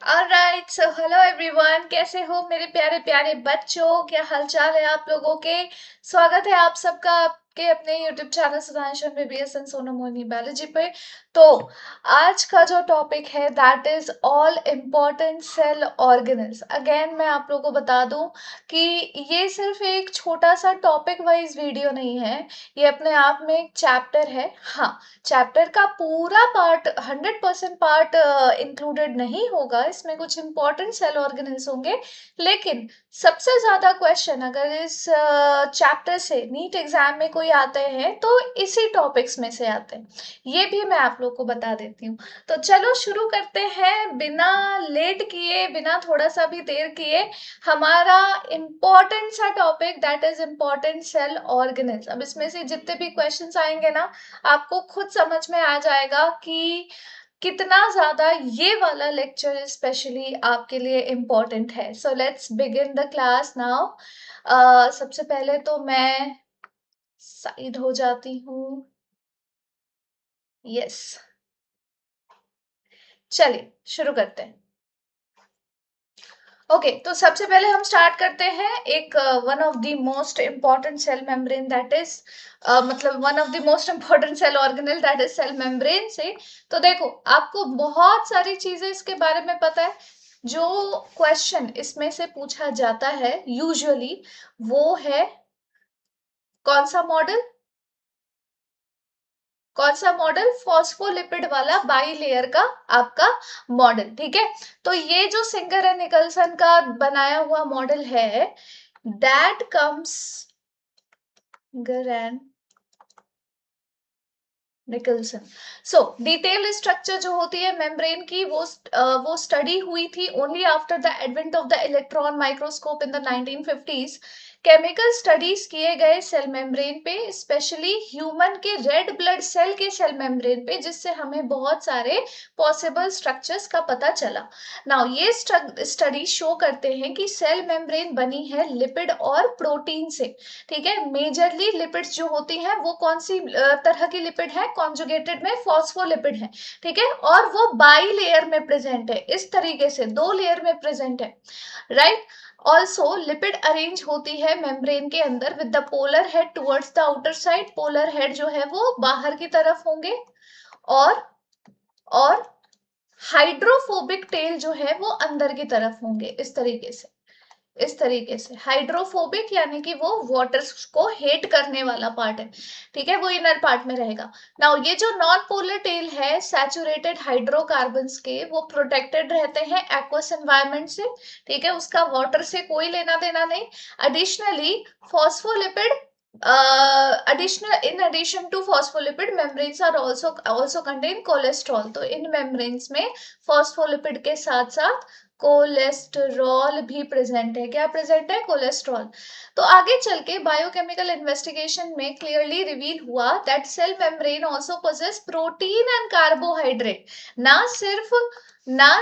Alright, so hello everyone, कैसे हो मेरे प्यारे प्यारे बच्चों? क्या हालचाल है आप लोगों के? स्वागत है आप सबका आपके अपने YouTube channel Sudhanshu BBS and Sonam Mohini biology पे। तो आज का जो टॉपिक है that is all important cell organelles. Again मैं आप लोगों को बता दूं कि ये सिर्फ एक छोटा सा टॉपिक वाइज वीडियो नहीं है, ये अपने आप में एक चैप्टर है। हाँ, चैप्टर का पूरा पार्ट 100% पार्ट इंक्लूडेड नहीं होगा, इसमें कुछ इंपॉर्टेंट सेल ऑर्गेनल्स होंगे। लेकिन सबसे ज्यादा क्वेश्चन अगर इस चैप्टर से नीट एग्जाम में कोई आते हैं तो इसी टॉपिक्स में से आते हैं, ये भी मैं आप लोग को बता देती हूँ। तो चलो शुरू करते हैं बिना लेट किए, बिना थोड़ा सा भी देर किए। हमारा इम्पोर्टेंट सा topic that is important cell organelles. अब इसमें से जितने भी क्वेश्चंस आएंगे ना, आपको खुद समझ में आ जाएगा कि कितना ज्यादा ये वाला लेक्चर स्पेशली आपके लिए इम्पोर्टेंट है। So let's begin the class now. सबसे पहले तो मैं साइड हो जाती हूँ। यस, चलिए शुरू करते हैं। ओके, तो सबसे पहले हम स्टार्ट करते हैं एक one of the most important cell membrane that is मतलब one of the most important cell organelle that is cell membrane से। तो देखो, आपको बहुत सारी चीजें इसके बारे में पता है। जो क्वेश्चन इसमें से पूछा जाता है यूजुअली वो है कौन सा मॉडल? कौन सा मॉडल? फॉस्फोलिपिड वाला बाई लेयर का आपका मॉडल, ठीक है। तो ये जो सिंगर एंड निकलसन का बनाया हुआ मॉडल है that comes and Nicolson. So detail structure जो होती है मेम्ब्रेन की वो स्टडी हुई थी only after the advent of the electron microscope in the 1950s। Chemical studies किए गए सेल मेम्ब्रेन पे, स्पेशली ह्यूमन के रेड ब्लड सेल के सेल मेम्ब्रेन पे, जिससे हमें बहुत सारे पॉसिबल स्ट्रक्चर्स का पता चला। नाउ ये स्टडी शो करते हैं कि सेल मेम्ब्रेन बनी है लिपिड और प्रोटीन से। ठीक है, मेजरली लिपिड्स जो होती हैं वो कौन सी तरह की लिपिड है? कॉन्जुगेटेड में फॉस्फोलिपिड है। ठीक है, और वो बाई लेयर में प्रेजेंट है, इस तरीके से दो लेयर में प्रेजेंट है, राइट। ऑल्सो लिपिड अरेंज होती है मेम्ब्रेन के अंदर with the polar head towards the outer side. Polar head जो है वो बाहर की तरफ होंगे, और और हाइड्रोफोबिक टेल जो है वो अंदर की तरफ होंगे, इस तरीके से। इस तरीके से हाइड्रोफोबिक यानी कि वो वाटर को हेट करने वाला पार्ट है, ठीक है, वो इनर पार्ट में रहेगा। नाउ ये जो नॉन पोलर टेल है सैचुरेटेड हाइड्रोकार्बन्स के, वो प्रोटेक्टेड रहते हैं एक्वस एनवायरनमेंट से। ठीक है, उसका वाटर से कोई लेना देना नहीं। Additionally phospholipid in addition to phospholipid membranes are also contain cholesterol। तो इन membranes में फॉस्फोलिपिड के साथ साथ कोलेस्टेरॉल भी प्रेजेंट है। क्या प्रेजेंट है? कोलेस्ट्रॉल। तो आगे चल के बायोकेमिकल इन्वेस्टिगेशन में क्लियरली रिवील हुआ that cell membrane also possess protein and carbohydrate. ना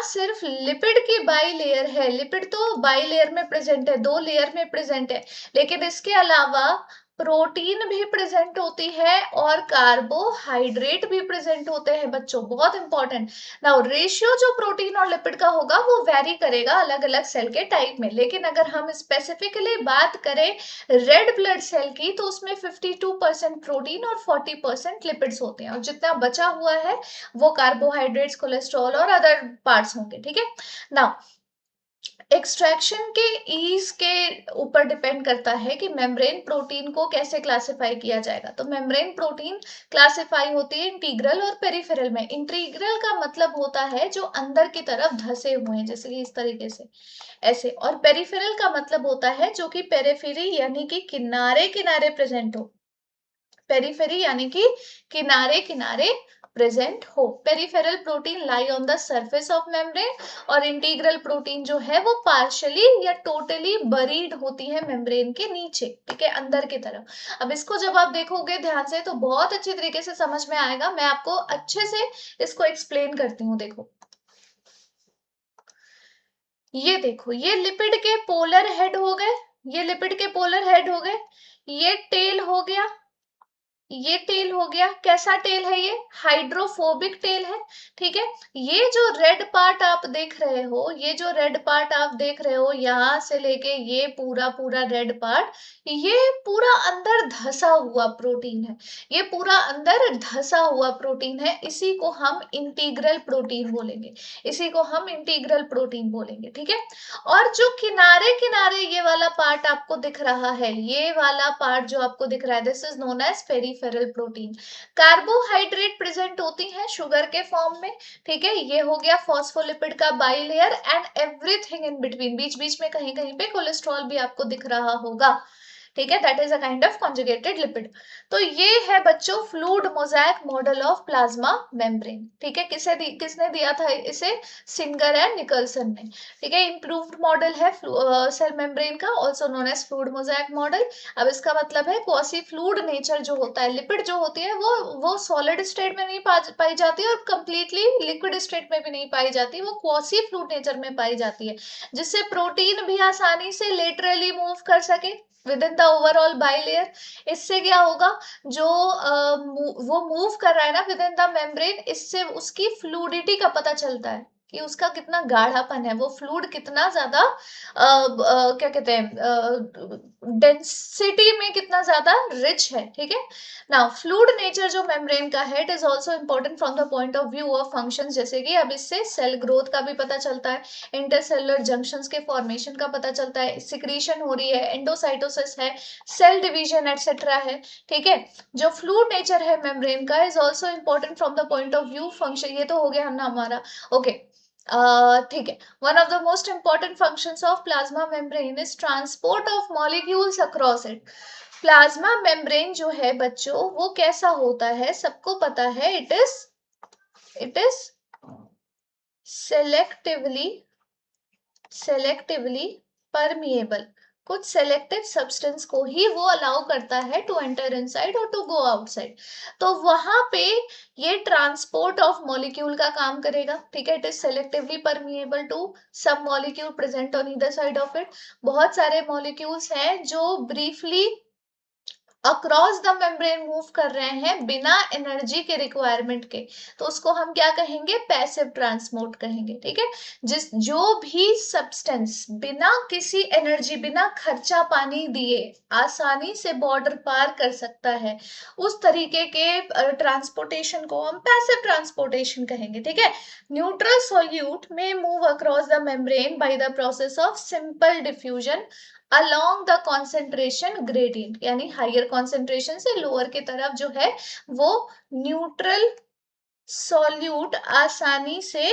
सिर्फ लिपिड की बाई लेयर है, लिपिड तो बाई लेयर में प्रेजेंट है, दो लेयर में प्रेजेंट है, लेकिन इसके अलावा प्रोटीन भी प्रेजेंट होती है और कार्बोहाइड्रेट भी प्रेजेंट होते हैं बच्चों, बहुत इंपॉर्टेंट। नाउ रेशियो जो प्रोटीन और लिपिड का होगा वो वेरी करेगा अलग अलग सेल के टाइप में, लेकिन अगर हम स्पेसिफिकली बात करें रेड ब्लड सेल की तो उसमें 52% प्रोटीन और 40% लिपिड्स होते हैं, और जितना बचा हुआ है वो कार्बोहाइड्रेट्स, कोलेस्ट्रॉल और अदर पार्ट्स होंगे, ठीक है। नाउ एक्सट्रैक्शन के ईज के ऊपर डिपेंड करता है कि मेम्ब्रेन प्रोटीन को कैसे क्लासिफाई किया जाएगा। तो मेम्ब्रेन प्रोटीन क्लासिफाई होती है इंटीग्रल और पेरिफेरल में। इंटीग्रल का मतलब होता है जो अंदर की तरफ धसे हुए हैं, जैसे कि इस तरीके से ऐसे, और पेरिफेरल का मतलब होता है जो कि पेरिफेरी यानी कि किनारे किनारे प्रेजेंट हो। पेरिफेरी यानी कि किनारे किनारे प्रेजेंट हो। Peripheral protein lie on the surface of membrane, और इंटीग्रल प्रोटीन जो है वो पार्शियली या टोटली बरीड होती है मेम्ब्रेन के नीचे, ठीक है, अंदर की तरफ। अब इसको जब आप देखोगे ध्यान से तो बहुत अच्छी तरीके से समझ में आएगा। मैं आपको अच्छे से इसको एक्सप्लेन करती हूँ। देखो, ये देखो, ये लिपिड के पोलर हेड हो गए, ये लिपिड के पोलर हेड हो गए, ये टेल हो गया, ये टेल हो गया, कैसा टेल है ये, हाइड्रोफोबिक टेल है, ठीक है। ये जो रेड पार्ट आप देख रहे हो, ये जो रेड पार्ट आप देख रहे हो, यहां से लेके ये पूरा पूरा रेड पार्ट, ये पूरा अंदर धसा हुआ प्रोटीन है, ये पूरा अंदर धसा हुआ प्रोटीन है, इसी को हम इंटीग्रल प्रोटीन बोलेंगे, इसी को हम इंटीग्रल प्रोटीन बोलेंगे, ठीक है। और जो किनारे किनारे ये वाला पार्ट आपको दिख रहा है, ये वाला पार्ट जो आपको दिख रहा है, this is known as peripheral protein. Carbohydrate present होती है शुगर के फॉर्म में, ठीक है। ये हो गया फॉस्फोलिपिड का bilayer and everything in between, बीच बीच में कहीं कहीं पे कोलेस्ट्रॉल भी आपको दिख रहा होगा, ठीक है। That is a kind of conjugated lipid. तो ये है बच्चों fluid mosaic model of plasma membrane, ठीक है। किसने दिया था इसे, सिंगर एंड निकलसन ने, ठीक है। इंप्रूव्ड मॉडल है सेल मेम्ब्रेन का, also known as fluid mosaic model. अब इसका मतलब है क्वासी फ्लूइड नेचर जो होता है, लिपिड जो होती है वो सॉलिड स्टेट में नहीं पाई जाती और कंप्लीटली लिक्विड स्टेट में भी नहीं पाई जाती, वो क्वासी फ्लूइड नेचर में पाई जाती है, जिससे प्रोटीन भी आसानी से लेटरली मूव कर सके with in the overall bilayer. इससे क्या होगा, जो वो मूव कर रहा है ना विद इन द मेम्ब्रेन, इससे उसकी फ्लूइडिटी का पता चलता है कि उसका कितना गाढ़ापन है, वो फ्लूइड कितना ज्यादा क्या कहते हैं डेंसिटी में कितना ज्यादा रिच है, ठीक है। नाउ फ्लूइड नेचर जो मेम्ब्रेन का है, it is also important from the point of view of function, जैसे कि अब इससे सेल ग्रोथ का भी पता चलता है, इंटरसेलुलर जंक्शंस के फॉर्मेशन का पता चलता है, सिक्रीशन हो रही है, एंडोसाइटोसिस है, सेल डिवीजन एटसेट्रा है, ठीक है। जो फ्लूइड नेचर है मेम्ब्रेन का is also important from the point of view function. ये तो हो गया ना हमारा, ओके ठीक है। One of the most important functions of plasma membrane is transport of molecules across it. Plasma membrane जो है बच्चों, वो कैसा होता है, सबको पता है, इट इज सेलेक्टिवली परमिएबल। कुछ सेलेक्टिव सब्सटेंस को ही वो अलाउ करता है टू एंटर इनसाइड और टू गो आउटसाइड, तो वहां पे ये ट्रांसपोर्ट ऑफ मॉलिक्यूल का काम करेगा, ठीक है। It is selectively permeable to सब molecule present on either side of it. बहुत सारे मॉलिक्यूल्स हैं जो briefly across the membrane move कर रहे हैं बिना एनर्जी के रिक्वायरमेंट के, तो उसको हम क्या कहेंगे, पैसिव ट्रांसपोर्ट कहेंगे, ठीक है। जो भी सब्सटेंस बिना किसी एनर्जी, बिना खर्चा पानी दिए आसानी से बॉर्डर पार कर सकता है, उस तरीके के ट्रांसपोर्टेशन को हम पैसिव ट्रांसपोर्टेशन कहेंगे, ठीक है। न्यूट्रल सॉल्यूट में move across the membrane by the process of simple diffusion along the concentration gradient, यानी हायर कॉन्सेंट्रेशन से लोअर की तरफ जो है वो न्यूट्रल सॉल्यूट आसानी से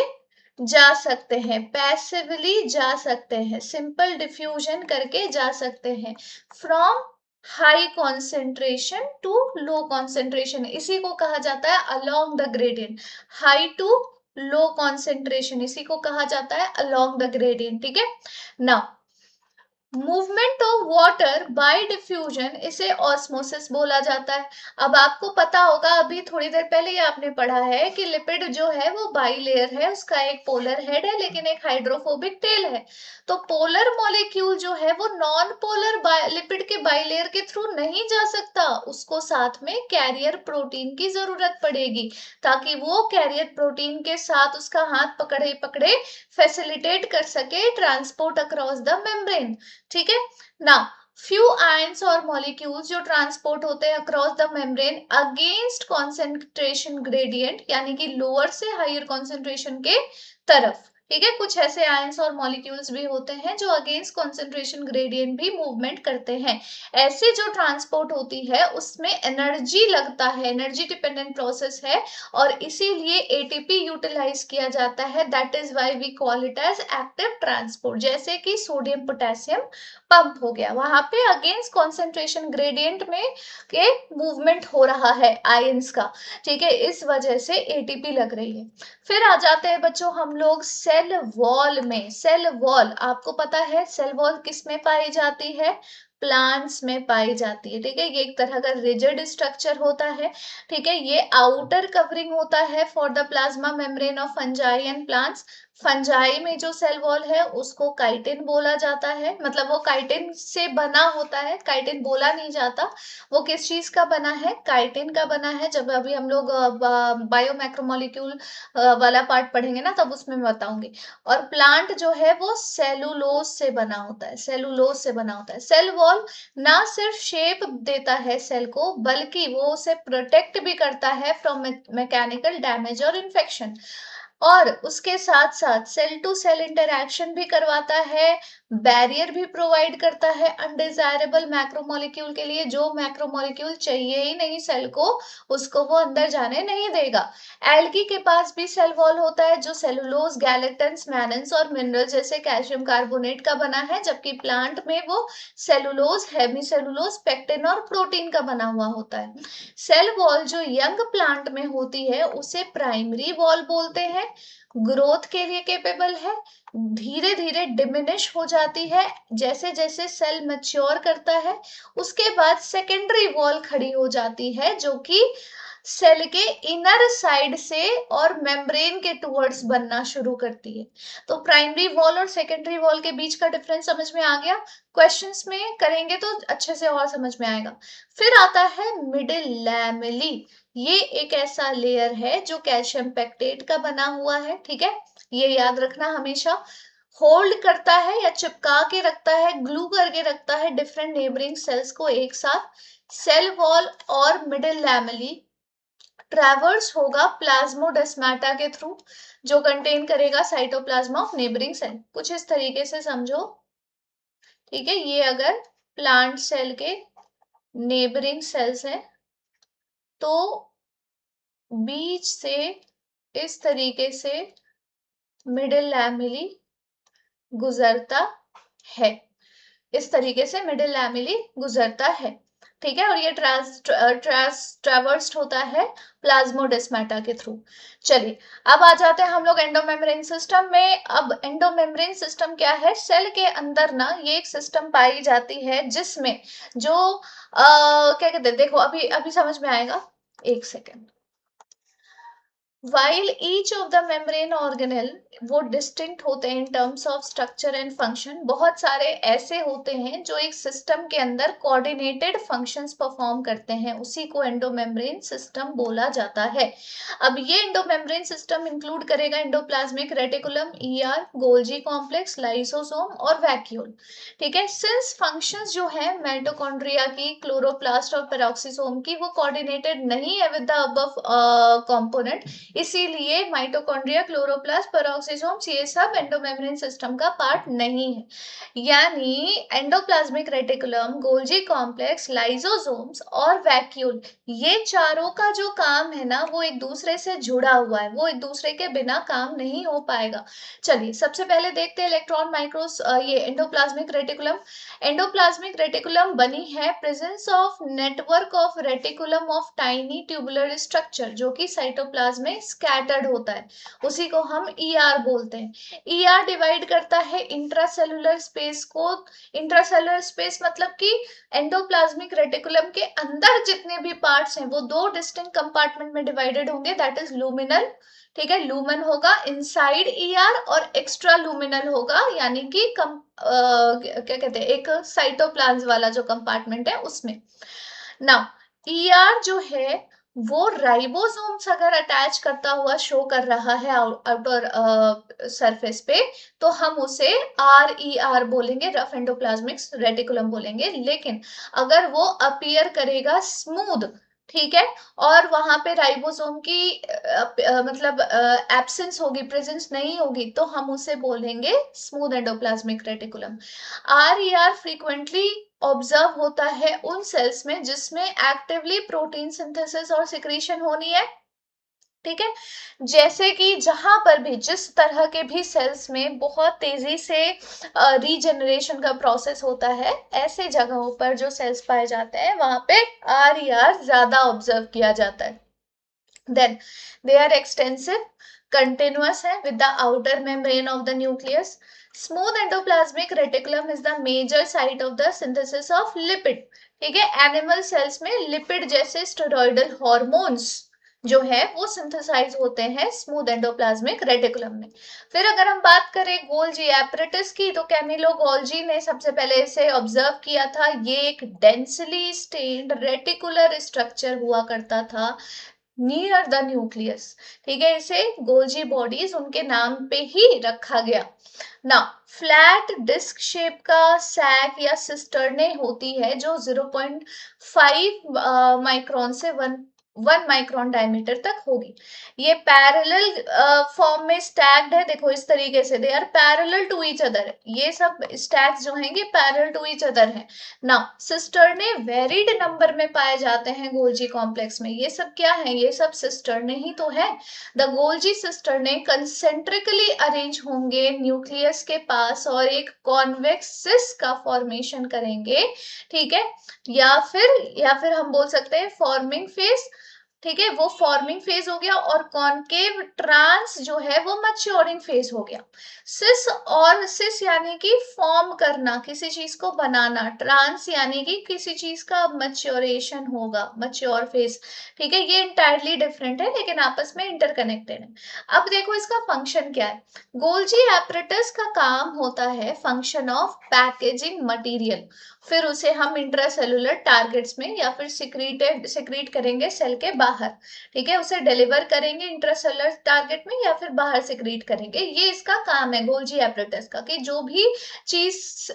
जा सकते हैं, पैसिवली जा सकते हैं, सिंपल डिफ्यूजन करके जा सकते हैं, from high concentration to low concentration, इसी को कहा जाता है along the gradient. High to low concentration, इसी को कहा जाता है अलोंग द ग्रेडियंट, ठीक है। Now movement of water bye diffusion, इसे ऑस्मोसिस बोला जाता है। अब आपको पता होगा, अभी थोड़ी देर पहले ही आपने पढ़ा है कि लिपिड जो है वो बाइलेयर है, उसका एक पोलर हेड है लेकिन एक हाइड्रोफोबिक टेल है। तो पोलर मॉलिक्यूल जो है वो नॉन पोलर लिपिड के बाइलेयर के थ्रू नहीं जा सकता, उसको साथ में कैरियर प्रोटीन की जरूरत पड़ेगी, ताकि वो कैरियर प्रोटीन के साथ उसका हाथ पकड़े पकड़े फैसिलिटेट कर सके ट्रांसपोर्ट अक्रॉस द मेम्ब्रेन, ठीक है ना। फ्यू आयंस और मॉलिक्यूल्स जो ट्रांसपोर्ट होते हैं across the membrane against concentration gradient, यानी कि लोअर से हायर कॉन्सेंट्रेशन के तरफ, ठीक है। कुछ ऐसे आयंस और मॉलिक्यूल्स भी होते हैं जो अगेंस्ट कॉन्सेंट्रेशन ग्रेडियंट भी मूवमेंट करते हैं। ऐसे जो ट्रांसपोर्ट होती है उसमें एनर्जी लगता है, एनर्जी डिपेंडेंट प्रोसेस है, और इसीलिए एटीपी यूटिलाइज किया जाता है, that is why we call it as active transport. जैसे कि सोडियम पोटेशियम पंप हो गया, वहां पे अगेंस्ट कॉन्सेंट्रेशन ग्रेडियंट में के मूवमेंट हो रहा है आयंस का, ठीक है, इस वजह से एटीपी लग रही है। फिर आ जाते हैं बच्चों हम लोग सेल वॉल में। सेल वॉल आपको पता है, सेल वॉल किस में पाई जाती है, प्लांट्स में पाई जाती है। ठीक है, ये एक तरह का रिजिड स्ट्रक्चर होता है। ठीक है, ये आउटर कवरिंग होता है for the plasma membrane of fungi and plants. Fungi में जो सेल वॉल है उसको काइटिन बोला जाता है, मतलब वो काइटिन से बना होता है, काइटिन बोला नहीं जाता। वो किस चीज का बना है? काइटिन का बना है। जब अभी हम लोग बायोमैक्रोमोलिक्यूल वाला पार्ट पढ़ेंगे ना, तब उसमें मैं बताऊंगी। और प्लांट जो है वो सेलुलोज से बना होता है, सेलुलोज से बना होता है। सेल वॉल ना सिर्फ शेप देता है सेल को, बल्कि वो उसे प्रोटेक्ट भी करता है फ्रॉम मैकेनिकल डैमेज और इन्फेक्शन। और उसके साथ साथ सेल टू सेल इंटरैक्शन भी करवाता है, बैरियर भी प्रोवाइड करता है अनडिजायरेबल मैक्रोमोलिक्यूल के लिए। जो मैक्रोमोलिक्यूल चाहिए ही नहीं सेल को, उसको वो अंदर जाने नहीं देगा। एल्गी के पास भी सेल वॉल होता है, जो सेलुलोज, गैलेटन्स, मैनन्स और मिनरल जैसे कैल्शियम कार्बोनेट का बना है, जबकि प्लांट में वो सेलुलोज, हेमीसेलुलोज, पेक्टिन और प्रोटीन का बना हुआ होता है। सेल वॉल जो यंग प्लांट में होती है उसे प्राइमरी वॉल बोलते हैं, ग्रोथ के लिए केपेबल है, धीरे धीरे डिमिनिश हो जाती है जैसे जैसे सेल मैच्योर करता है। उसके बाद सेकेंडरी वॉल खड़ी हो जाती है, जो कि सेल के इनर साइड से और मेम्ब्रेन के टुवर्ड्स बनना शुरू करती है। तो प्राइमरी वॉल और सेकेंडरी वॉल के बीच का डिफरेंस समझ में आ गया? क्वेश्चंस में करेंगे तो अच्छे से और समझ में आएगा। फिर आता है मिडिल लैमेली। ये एक ऐसा लेयर है जो कैल्शियम पेक्टेट का बना हुआ है। ठीक है, ये याद रखना हमेशा। होल्ड करता है या चिपका के रखता है, ग्लू करके रखता है डिफरेंट नेबरिंग सेल्स को एक साथ। सेल वॉल और मिडिल लैमेली ट्रैवर्स होगा प्लाज्मोडेस्माटा के थ्रू, जो कंटेन करेगा साइटोप्लाज्मा ऑफ नेबरिंग सेल। कुछ इस तरीके से समझो। ठीक है, ये अगर प्लांट सेल के नेबरिंग सेल्स हैं तो बीच से इस तरीके से मिडिल लैमेली गुजरता है, इस तरीके से मिडिल लैमेली गुजरता है। ठीक है, और ये ट्रैवर्स्ड होता है प्लाज्मोडेस्माटा के थ्रू। चलिए, अब आ जाते हैं हम लोग एंडोमेम्ब्रेन सिस्टम में। अब एंडोमेम्ब्रेन सिस्टम क्या है? सेल के अंदर ना ये एक सिस्टम पाई जाती है जिसमें जो क्या कहते हैं, देखो अभी अभी समझ में आएगा, एक second. While each of the membrane organelle वो डिस्टिंक्ट होते हैं in terms of structure and function. बहुत सारे ऐसे होते हैं जो एक सिस्टम के अंदर कोऑर्डिनेटेड फंक्शंस परफॉर्म करते हैं, उसी को एंडोमेम्ब्रेन सिस्टम बोला जाता है। अब ये एंडोमेम्ब्रेन सिस्टम इंक्लूड करेगा endoplasmic reticulum, ER, Golgi complex, lysosome और वैक्यूल। ठीक है, सिंस फंक्शंस जो है माइटोकॉन्ड्रिया की, क्लोरोप्लास्ट और पेरोक्सिसोम की, वो कोऑर्डिनेटेड नहीं है विद द अबव कंपोनेंट, इसीलिए माइटोकॉन्ड्रिया, क्लोरोप्लास्ट, पेरोक्सिसोम्स ये सब एंडोमेम्ब्रेन सिस्टम का पार्ट नहीं है। यानी endoplasmic reticulum, Golgi complex, lysosomes और वैक्यूल, ये चारों का जो काम है ना वो एक दूसरे से जुड़ा हुआ है, वो एक दूसरे के बिना काम नहीं हो पाएगा। चलिए, सबसे पहले देखते हैं इलेक्ट्रॉन माइक्रोस ये एंडोप्लाज्मिक रेटिकुलम। एंडोप्लाज्मिक रेटिकुलम बनी है presence of network of reticulum of tiny tubular structure, जो कि साइटोप्लाज्म में स्कैटर्ड होता है, उसी को हम ईआर बोलते हैं। ईआर डिवाइड करता है इंट्रासेलुलर स्पेस को। इंट्रासेलुलर स्पेस मतलब कि एंडोप्लाज्मिक रेटिकुलम के अंदर जितने भी पार्ट्स हैं वो दो डिस्टिंक्ट कंपार्टमेंट में डिवाइडेड होंगे, दैट इज लूमिनल। ठीक है, लूमेन होगा इनसाइड ईआर और एक्स्ट्रा लूमिनल होगा, यानी कि क्या कहते हैं, एक साइटोप्लाज्म वाला जो कंपार्टमेंट है उसमें। नाउ ईआर जो है वो राइबोसोम्स अगर अटैच करता हुआ शो कर रहा है आउटर सरफेस पे, तो हम उसे आर ई आर बोलेंगे, रफ एंडोप्लाज्मिक रेटिकुलम बोलेंगे। लेकिन अगर वो अपीयर करेगा स्मूथ, ठीक है, और वहां पे राइबोसोम की मतलब एब्सेंस होगी, प्रेजेंस नहीं होगी, तो हम उसे बोलेंगे smooth endoplasmic reticulum. Are E are frequently observe होता है उन सेल्स में जिसमें एक्टिवली प्रोटीन सिंथेसिस और सिक्रीशन होनी है। ठीक है, जैसे कि जहां पर भी जिस तरह के भी सेल्स में बहुत तेजी से रीजनरेशन का प्रोसेस होता है, ऐसे जगहों पर जो सेल्स पाए जाते हैं वहां पे आर ई आर ज्यादा ऑब्जर्व किया जाता है। Then they are extensive, continuous है with the outer membrane of the nucleus. Smooth endoplasmic reticulum is the major site of the synthesis of lipid. ठीक है, एनिमल सेल्स में लिपिड जैसे steroidal hormones जो है वो सिंथेसाइज होते हैं स्मूथ एंडोप्लाज्मिक रेटिकुलम में। फिर अगर हम बात करें गोल्जी एपरेटस की, तो कैमिलो गोल्जी ने सबसे पहले इसे ऑब्जर्व किया था। ये एक डेंसली स्टेन्ड रेटिकुलर स्ट्रक्चर हुआ करता था नियर द न्यूक्लियस। ठीक है, इसे गोल्जी बॉडीज उनके नाम पे ही रखा गया ना। फ्लैट डिस्क शेप का सैक या सिस्टर्ने होती है जो 0.5 माइक्रोन से 1 माइक्रोन डायमीटर तक होगी। ये पैरेलल फॉर्म में स्टैक्ड है, देखो इस तरीके से, they are parallel to each other. ये सब स्टैक्स जो हैं ये पैरेलल टू ईच अदर हैं ना। सिस्टर्ने वेरिड नंबर में पाए जाते हैं गोल्जी कॉम्प्लेक्स में। ये सब क्या है, ये सब सिस्टर्ने ही तो है। The Golgi cisternae concentrically arrange होंगे न्यूक्लियस के पास और एक कॉन्वेक्स सिस का फॉर्मेशन करेंगे। ठीक है, या फिर हम बोल सकते हैं फॉर्मिंग फेज। ठीक है, वो फॉर्मिंग फेज हो गया, और कॉनकेव ट्रांस जो है वो मैच्योरिंग फेज हो गया। सिस यानी कि फॉर्म करना, किसी चीज को बनाना। ट्रांस यानी कि किसी चीज का मैच्योरेशन होगा, मैच्योर फेज। ठीक है, ये इंटायरली डिफरेंट है लेकिन आपस में इंटरकनेक्टेड है। अब देखो इसका फंक्शन क्या है। गोल्जी एपरेटस का काम होता है फंक्शन ऑफ पैकेजिंग मटेरियल, फिर उसे हम इंट्रासेलुलर टारगेट्स में या फिर सिक्रीट करेंगे सेल के बाहर। ठीक है, उसे डिलीवर करेंगे इंट्रासेलुलर टारगेट में या फिर बाहर सिक्रीट करेंगे। ये इसका काम है गोल्जी एपरेटस का, कि जो भी चीज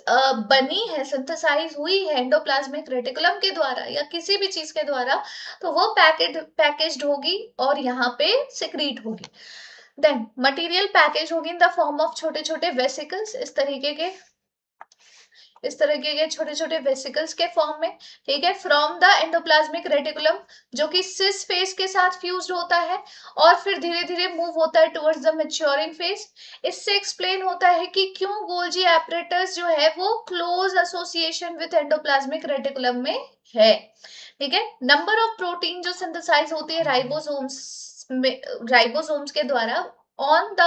बनी है, सिंथेसाइज हुई है एंडोप्लाज्मिक रेटिकुलम के द्वारा या किसी भी चीज के द्वारा, तो वो पैकेज्ड होगी और यहाँ पे सिक्रीट होगी। देन मटेरियल पैकेज होगी इन द फॉर्म ऑफ छोटे छोटे वेसिकल्स, इस तरीके के छोटे छोटे वेसिकल्स के फॉर्म में। ठीक है, फ्रॉम द एंडोप्लाज्मिक रेटिकुलम, जो कि सिस फेज के साथ फ्यूज्ड होता है और फिर धीरे धीरे मूव होता है टुवर्ड्स द मैच्योरिंग फेज। इससे एक्सप्लेन होता है कि क्यों गोल्जी एपरेटस जो है वो close association with endoplasmic reticulum में है। ठीक है, नंबर ऑफ प्रोटीन जो सिंथेसाइज होती है राइबोसोम्स के द्वारा ऑन द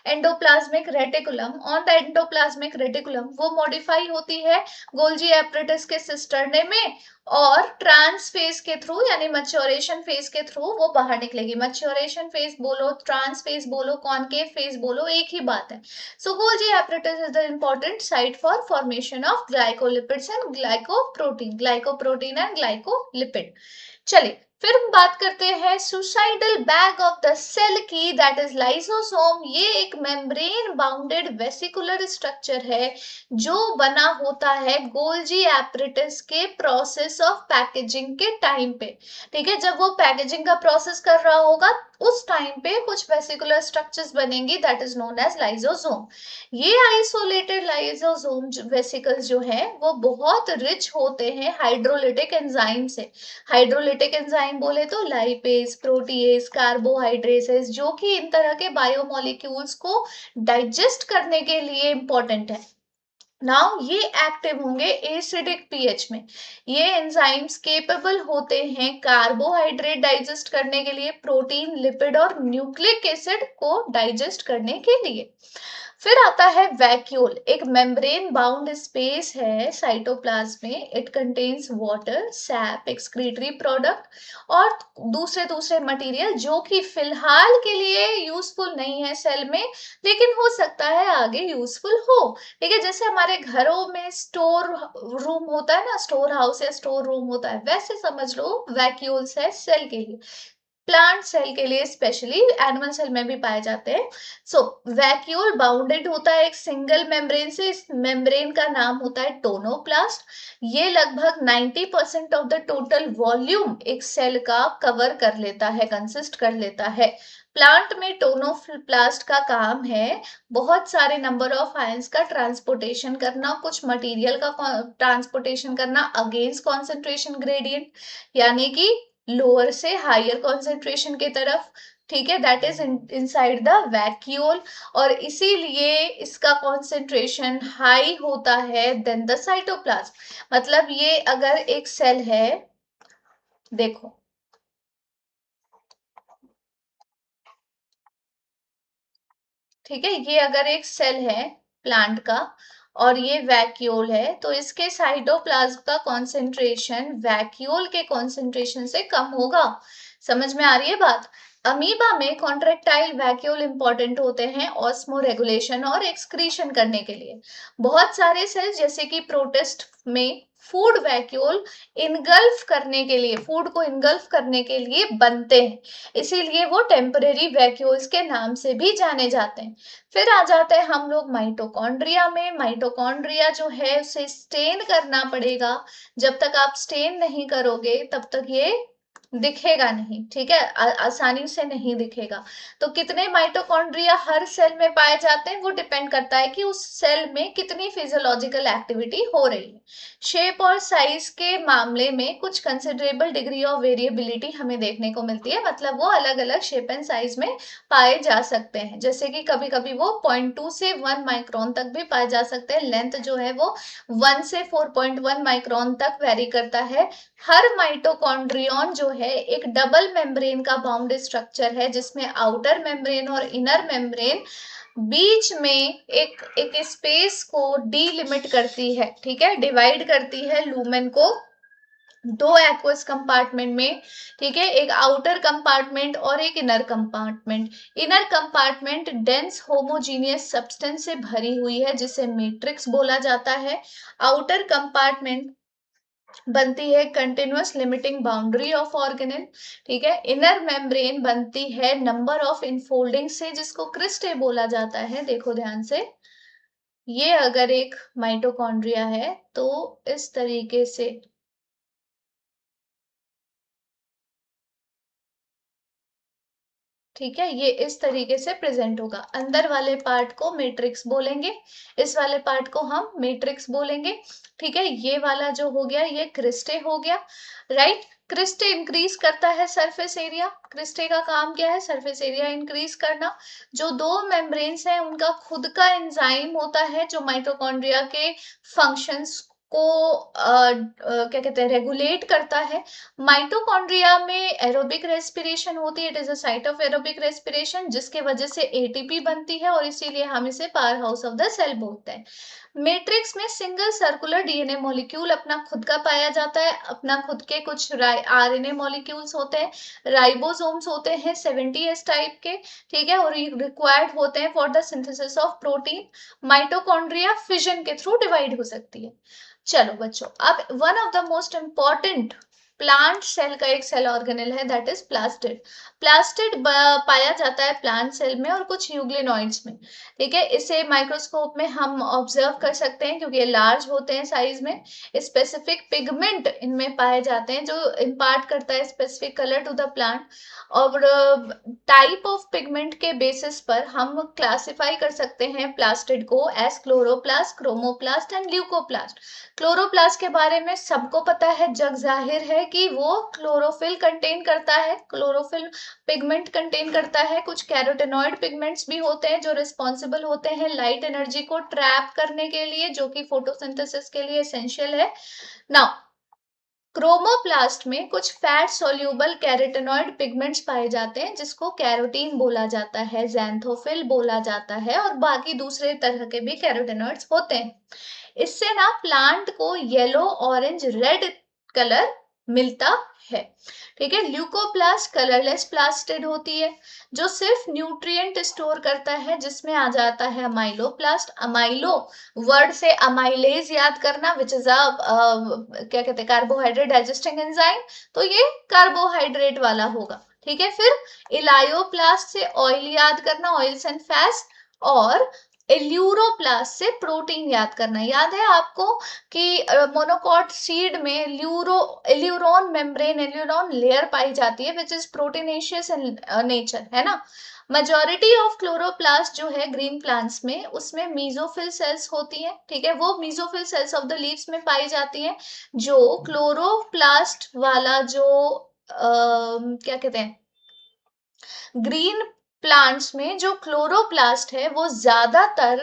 एंडोप्लाज्मिक रेटिकुलम वो मॉडिफाई होती है गोल्जी एपरेटस के सिस्टर्ने में, और ट्रांस फेज के थ्रू यानी मैच्योरेशन फेज के थ्रू वो बाहर निकलेगी। मैच्योरेशन फेज बोलो, ट्रांस फेज बोलो, कॉनकेव फेज बोलो, एक ही बात है। So Golgi apparatus is the important site for formation of glycolipids and glycoprotein and glycolipid. चलिए फिर हम बात करते हैं suicidal bag of the cell की, दैट इज लाइसोसोम। ये एक मेम्ब्रेन बाउंडेड वेसिकुलर स्ट्रक्चर है जो बना होता है गोल्जी एपरेटस के प्रोसेस ऑफ पैकेजिंग के टाइम पे। ठीक है, जब वो पैकेजिंग का प्रोसेस कर रहा होगा उस टाइम पे कुछ वेसिकुलर स्ट्रक्चर्स बनेंगी, that is known as lysosome. ये आइसोलेटेड लाइसोसोम वेसिकल्स जो है वो बहुत रिच होते हैं हाइड्रोलिटिक एंजाइम से। हाइड्रोलिटिक एंजाइम बोले तो लाइपेज, प्रोटीएज, कार्बोहाइड्रेसेस, जो कि इन तरह के बायोमोलिक्यूल्स को डाइजेस्ट करने के लिए इंपॉर्टेंट है। नाउ ये एक्टिव होंगे एसिडिक पीएच में। ये एंजाइम्स केपेबल होते हैं कार्बोहाइड्रेट डाइजेस्ट करने के लिए, प्रोटीन, लिपिड और न्यूक्लिक एसिड को डाइजेस्ट करने के लिए। फिर आता है वैक्यूल, एक मेम्ब्रेन बाउंड स्पेस है साइटोप्लाज्म में। It contains water, SAP, excretory product और दूसरे दूसरे मटेरियल जो कि फिलहाल के लिए यूजफुल नहीं है सेल में, लेकिन हो सकता है आगे यूजफुल हो। ठीक है, जैसे हमारे घरों में स्टोर रूम होता है ना, स्टोर हाउस या स्टोर रूम होता है, वैसे समझ लो वैक्यूल्स है सेल के लिए। प्लांट सेल के लिए स्पेशली, एनिमल सेल में भी पाए जाते हैं। सो वैक्यूल बाउंडेड होता है एक सिंगल मेम्ब्रेन से। इस मेम्ब्रेन का नाम होता है टोनोप्लास्ट। ये लगभग 90% ऑफ द टोटल वॉल्यूम एक सेल का कवर कर लेता है, कंसिस्ट कर लेता है। प्लांट में टोनोप्लास्ट का काम है बहुत सारे नंबर ऑफ आयंस का ट्रांसपोर्टेशन करना, कुछ मटेरियल का ट्रांसपोर्टेशन करना अगेंस्ट कॉन्सेंट्रेशन ग्रेडियंट, यानी कि लोअर से हायर कॉन्सेंट्रेशन की तरफ। ठीक है, that is inside the vacuole, और इसीलिए इसका कॉन्सेंट्रेशन हाई होता है देन द साइटोप्लाज्म। मतलब ये अगर एक सेल है, देखो ठीक है, ये अगर एक सेल है प्लांट का और ये वैक्यूल है, तो इसके साइटोप्लाज्म का कॉन्सेंट्रेशन वैक्यूल के कॉन्सेंट्रेशन से कम होगा। समझ में आ रही है बात? अमीबा में कॉन्ट्रेक्टाइल वैक्यूल इंपॉर्टेंट होते हैं ऑस्मो रेगुलेशन और एक्सक्रीशन करने के लिए। बहुत सारे सेल जैसे कि प्रोटिस्ट में फूड वैक्यूल इनगल्फ करने के लिए, फूड को इनगल्फ करने के लिए बनते हैं, इसीलिए वो टेम्परेरी वैक्यूल्स के नाम से भी जाने जाते हैं। फिर आ जाते हैं हम लोग माइटोकॉन्ड्रिया में। माइटोकॉन्ड्रिया जो है उसे स्टेन करना पड़ेगा, जब तक आप स्टेन नहीं करोगे तब तक ये दिखेगा नहीं, ठीक है, आसानी से नहीं दिखेगा। तो कितने माइटोकॉन्ड्रिया हर सेल में पाए जाते हैं, वो डिपेंड करता है कि उस सेल में कितनी फिजियोलॉजिकल एक्टिविटी हो रही है। शेप और साइज के मामले में कुछ कंसिडरेबल डिग्री ऑफ वेरिएबिलिटी हमें देखने को मिलती है, मतलब वो अलग अलग शेप एंड साइज में पाए जा सकते हैं, जैसे कि कभी कभी वो 0.2 से 1 माइक्रोन तक भी पाए जा सकते हैं। लेंथ जो है वो 1 से 4.1 माइक्रोन तक वेरी करता है। हर माइटोकॉन्ड्रियन जो है एक डबल मेम्ब्रेन का बाउंड स्ट्रक्चर है, जिसमें आउटर मेम्ब्रेन और इनर मेम्ब्रेन बीच में एक एक स्पेस को डीलिमिट करती है, ठीक है, डिवाइड करती है लूमेन को दो एक्वस कंपार्टमेंट में, ठीक है, एक आउटर कंपार्टमेंट और एक inner compartment. Inner compartment dense homogeneous substance से भरी हुई है, जिसे मैट्रिक्स बोला जाता है। आउटर कंपार्टमेंट बनती है continuous limiting boundary of organelle, ठीक है। इनर मेम्ब्रेन बनती है नंबर ऑफ इनफोल्डिंग से, जिसको क्रिस्टे बोला जाता है। देखो ध्यान से, ये अगर एक माइटोकॉन्ड्रिया है तो इस तरीके से, ठीक है, ये इस तरीके से प्रेजेंट होगा। अंदर वाले पार्ट को मैट्रिक्स बोलेंगे, इस वाले पार्ट को हम मैट्रिक्स बोलेंगे, ठीक है। ये वाला जो हो गया ये क्रिस्टे हो गया, राइट। क्रिस्टे इंक्रीज करता है सरफेस एरिया। क्रिस्टे का काम क्या है? सरफेस एरिया इंक्रीज करना। जो दो मेम्ब्रेन्स हैं उनका खुद का एंजाइम होता है जो माइटोकॉन्ड्रिया के फंक्शंस को क्या कहते हैं, रेगुलेट करता है। माइटोकॉन्ड्रिया में एरोबिक रेस्पिरेशन होती है, it is a site of aerobic respiration, जिसके वजह से एटीपी बनती है और इसीलिए हम इसे power house of the cell बोलते हैं। मैट्रिक्स में सिंगल सर्कुलर डीएनए मॉलिक्यूल अपना खुद का पाया जाता है, अपना खुद के कुछ आरएनए मॉलिक्यूल्स होते हैं, राइबोसोम्स होते हैं 70s टाइप के, ठीक है, और रिक्वायर्ड होते हैं for the synthesis of protein. Mitochondria fission के थ्रू डिवाइड हो सकती है। चलो बच्चों, अब one of the most important plant cell का एक सेल ऑर्गेनेल है, दैट इज प्लास्टिड। प्लास्टिड पाया जाता है प्लांट सेल में और कुछ यूग्लिनॉइड्स में, ठीक है। इसे माइक्रोस्कोप में हम ऑब्जर्व कर सकते हैं क्योंकि ये लार्ज होते हैं साइज में। स्पेसिफिक पिगमेंट इनमें पाए जाते हैं जो इम्पार्ट करता है specific colour to the plant. और टाइप ऑफ पिगमेंट के बेसिस पर हम क्लासिफाई कर सकते हैं प्लास्टिड को as chloroplast, chromoplast and leucoplast. Chloroplast के बारे में सबको पता है, जग जाहिर है कि वो क्लोरोफिल कंटेन करता है, क्लोरोफिल पिगमेंट कंटेन करता है। कुछ कैरोटेनॉइड पिगमेंट्स भी होते हैं जो रिस्पॉन्सिबल होते हैं लाइट एनर्जी को ट्रैप करने के लिए, जो कि फोटोसिंथेसिस के लिए एसेंशियल है। नाउ क्रोमोप्लास्ट में कुछ फैट सोल्यूबल कैरोटेनॉइड पिगमेंट्स पाए जाते हैं, जिसको कैरोटीन बोला जाता है, ज़ैंथोफिल बोला जाता है, और बाकी दूसरे तरह के भी कैरोटेनॉइड्स होते हैं। इससे ना प्लांट को येलो, ऑरेंज, रेड कलर मिलता है, ठीक है। ल्यूकोप्लास्ट कलरलेस प्लास्टिड होती है जो सिर्फ न्यूट्रिएंट स्टोर करता है, जिसमें आ जाता है अमाइलोप्लास्ट। अमाइलो वर्ड से अमाइलेज याद करना, विच इज अ क्या कहते हैं, कार्बोहाइड्रेट डाइजेस्टिंग एंजाइम, तो ये कार्बोहाइड्रेट वाला होगा, ठीक है। फिर इलायोप्लास्ट से ऑयल याद करना, ऑयल्स एंड फैट्स, और एल्यूरोप्लास्ट से प्रोटीन याद करना। याद है आपको कि मोनोकॉट सीड में एल्यूरोन मेम्ब्रेन, एल्यूरोन लेयर पाई जाती है which is proteinaceous in nature, है ना। मेजॉरिटी ऑफ क्लोरोप्लास्ट जो है ग्रीन प्लांट्स में, उसमें मीजोफिल सेल्स होती हैं, ठीक है, वो mesophyll cells of the leaves में पाई जाती हैं। जो क्लोरोप्लास्ट वाला जो क्या कहते हैं, ग्रीन प्लांट्स में जो क्लोरोप्लास्ट है वो ज्यादातर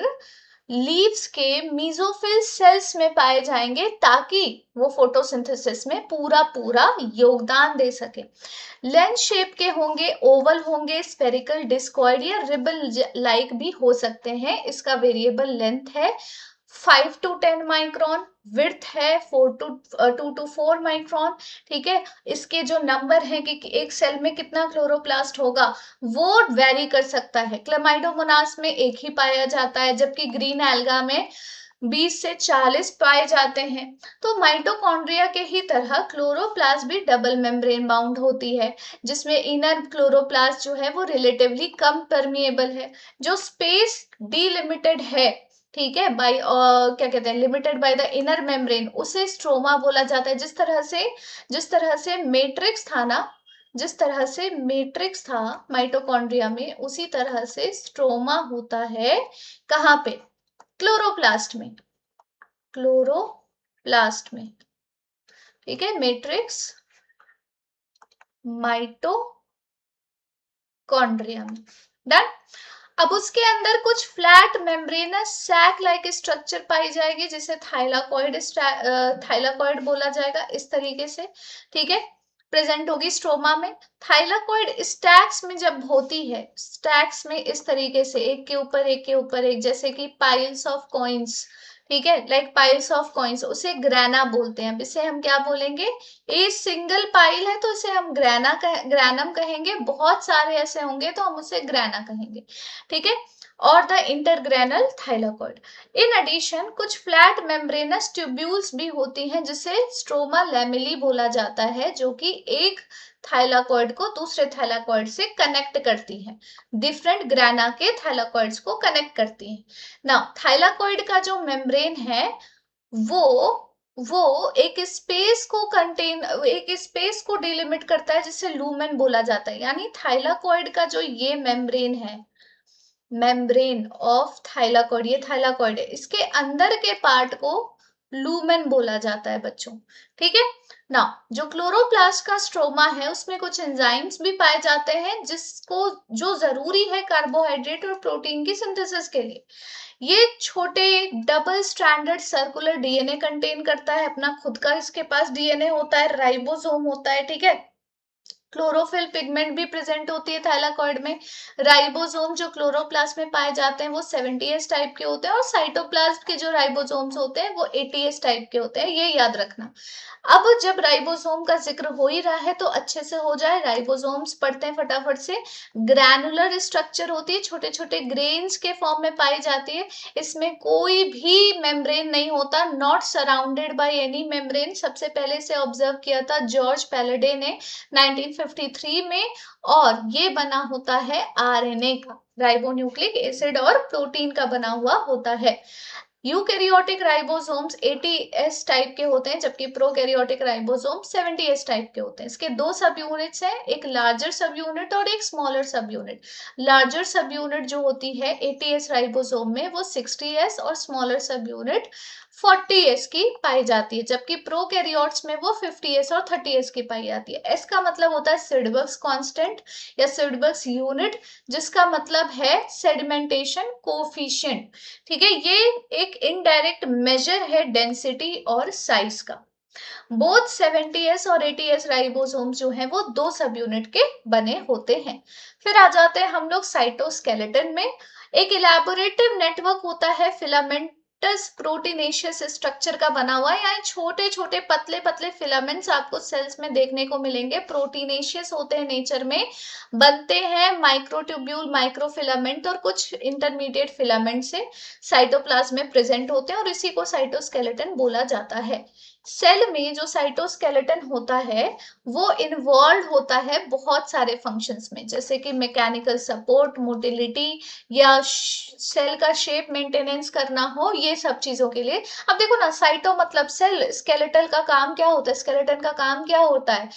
लीव्स के मीजोफिल सेल्स में पाए जाएंगे ताकि वो फोटोसिंथेसिस में पूरा पूरा योगदान दे सके। लेंस शेप के होंगे, ओवल होंगे, स्फेरिकल, डिस्कॉइड या रिबन लाइक भी हो सकते हैं। इसका वेरिएबल लेंथ है 5 to 10 माइक्रोन, विड्थ है 2 to 4 माइक्रोन। ठीक है, इसके जो नंबर है कि एक सेल में कितना क्लोरोप्लास्ट होगा वो वेरी कर सकता है। क्लेमाइडोमोनास में एक ही पाया जाता है, जबकि ग्रीन एल्गा में 20 से 40 पाए जाते हैं। तो माइटोकॉन्ड्रिया के ही तरह क्लोरोप्लास्ट भी डबल मेम्ब्रेन बाउंड होती है, जिसमें इनर क्लोरोप्लास्ट जो है वो रिलेटिवली कम परमिएबल है। जो स्पेस डिलिमिटेड है, ठीक है, बाय क्या कहते हैं, limited by the inner membrane, उसे स्ट्रोमा बोला जाता है। जिस तरह से मैट्रिक्स था ना, जिस तरह से मैट्रिक्स था माइटोकॉन्ड्रिया में, उसी तरह से स्ट्रोमा होता है कहाँ पे? क्लोरोप्लास्ट में, क्लोरोप्लास्ट में। ठीक है, मैट्रिक्स माइटोकॉन्ड्रिया में। डन। अब उसके अंदर कुछ flat membranous sac like structure पाई जाएगी, जिसे थाइलाकॉइड बोला जाएगा, इस तरीके से। ठीक है, प्रेजेंट होगी स्ट्रोमा में। थाइलाकॉइड स्टैक्स में जब होती है, स्टैक्स में इस तरीके से एक के ऊपर एक के ऊपर एक, जैसे कि पाइल्स ऑफ कॉइन्स। ठीक है, लाइक पाइल्स ऑफ कॉइन्स, उसे ग्रैना बोलते हैं। अब इसे हम क्या बोलेंगे? ये सिंगल पाइल है तो इसे हम ग्रैनम कहेंगे। बहुत सारे ऐसे होंगे तो हम उसे ग्रैना कहेंगे। ठीक है, और द इंटरग्रेनल थाइलाकॉइड। इन एडिशन कुछ फ्लैट मेम्ब्रेनस ट्यूब्यूल्स भी होती हैं, जिसे स्ट्रोमा लैमेली बोला जाता है, जो कि एक थाइलाकॉइड को दूसरे थाइलाकॉइड से कनेक्ट करती है, डिफरेंट ग्रैना के थाइलाकॉइड्स को कनेक्ट करती है। ना, थाइलाकॉइड का जो मेम्ब्रेन है वो एक स्पेस को डिलिमिट करता है, जिसे लूमेन बोला जाता है। यानी थाइलाकॉइड का जो ये मेम्ब्रेन है, मेम्ब्रेन ऑफ थाइलाकॉइड, ये थाइलाकॉइड है, इसके अंदर के पार्ट को लूमेन बोला जाता है बच्चों। ठीक है ना, जो क्लोरोप्लास्ट का स्ट्रोमा है उसमें कुछ एंजाइम्स भी पाए जाते हैं, जो जरूरी है कार्बोहाइड्रेट और प्रोटीन की सिंथेसिस के लिए। ये छोटे double stranded circular DNA contain करता है अपना खुद का, इसके पास डीएनए होता है, राइबोसोम होता है। ठीक है, क्लोरोफिल पिगमेंट भी प्रेजेंट होती है थाइलाकॉइड में। राइबोसोम जो क्लोरोप्लास्ट में पाए जाते हैं वो 70s टाइप के होते हैं, और साइटोप्लाज्म के जो राइबोसोम्स होते हैं वो 80s टाइप के होते हैं, ये याद रखना। अब जब राइबोसोम का जिक्र हो ही रहा है तो अच्छे से हो जाए, राइबोसोम्स पढ़ते हैं फटाफट से। ग्रैनुलर स्ट्रक्चर होती है, छोटे छोटे ग्रेन्स के फॉर्म में पाई जाती है। इसमें कोई भी मेम्ब्रेन नहीं होता, not surrounded by any membrane. सबसे पहले से ऑब्जर्व किया था जॉर्ज पैलेडे ने 1953 में, और ये बना होता है आरएनए का, राइबोन्यूक्लिक एसिड और प्रोटीन का बना हुआ होता है। यूकैरियोटिक राइबोसोम्स 80s टाइप के होते हैं, जबकि प्रोकैरियोटिक राइबोसोम्स 70s टाइप के होते हैं। इसके दो सब यूनिट्स हैं, एक लार्जर सब यूनिट और एक स्मॉलर सब यूनिट। लार्जर सब यूनिट जो होती है 80s राइबोसोम में, वो 60s, और स्मॉलर सब यूनिट 40s की पाई जाती है, जबकि प्रोकैरियोट्स में वो 50s और 30s की पाई जाती है। एस का मतलब होता है सिडबर्ग्स कांस्टेंट या सिडबर्ग्स यूनिट, जिसका मतलब है सेडिमेंटेशन कोफिशिएंट। ठीक है, ये एक इनडायरेक्ट मेजर है डेंसिटी और साइज का। बोथ 70s और 80s राइबोसोम्स जो हैं वो दो सब यूनिट के बने होते हैं। फिर आ जाते हैं हम लोग साइटोस्केलेटन में। एक इलेबोरेटिव नेटवर्क होता है फिलामेंटस प्रोटीनेशियस स्ट्रक्चर का बना हुआ है, यानी छोटे छोटे पतले पतले फिलामेंट्स आपको सेल्स में देखने को मिलेंगे। प्रोटीनेशियस होते हैं नेचर में, बनते हैं माइक्रोट्यूब्यूल, माइक्रोफिलामेंट और कुछ इंटरमीडिएट फिलामेंट से, साइटोप्लाज्म में प्रेजेंट होते हैं, और इसी को साइटोस्केलेटन बोला जाता है। सेल में जो साइटोस्केलेटन होता है वो इन्वॉल्व होता है बहुत सारे फंक्शंस में, जैसे कि मैकेनिकल सपोर्ट, मोटिलिटी, या सेल का शेप मेंटेनेंस करना हो, ये सब चीजों के लिए। अब देखो ना, साइटो मतलब सेल, स्केलेटल का काम क्या होता है, स्केलेटन का काम क्या होता है?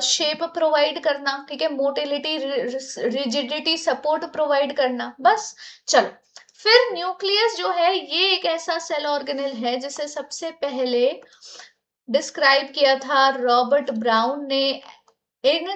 शेप प्रोवाइड करना, ठीक है, मोटिलिटी, रिजिडिटी, सपोर्ट प्रोवाइड करना, बस। चलो, फिर न्यूक्लियस जो है ये एक ऐसा सेल ऑर्गेनेल है जिसे सबसे पहले डिस्क्राइब किया था रॉबर्ट ब्राउन ने इन